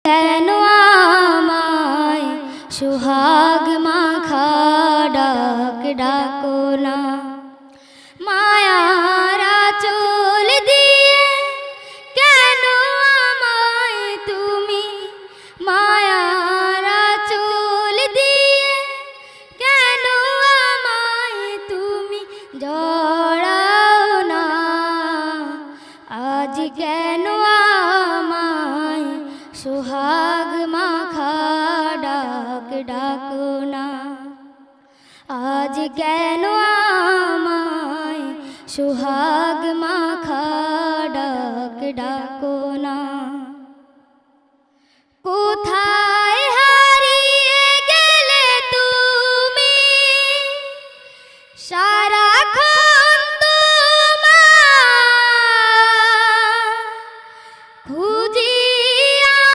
কেন আমায় সোহাগ মাখা ডাক ডাকো না, মায়ার আঁচল দিয়ে কেন আমায় তুমি, মায়ার আঁচল দিয়ে কেন আমায় তুমি জড়াও না। আজ কেন আমায় সোহাগ মাখা ডাক ডাকো না, আজ কেন আমায় সোহাগ মাখা ডাক ডাকো না। কোথায়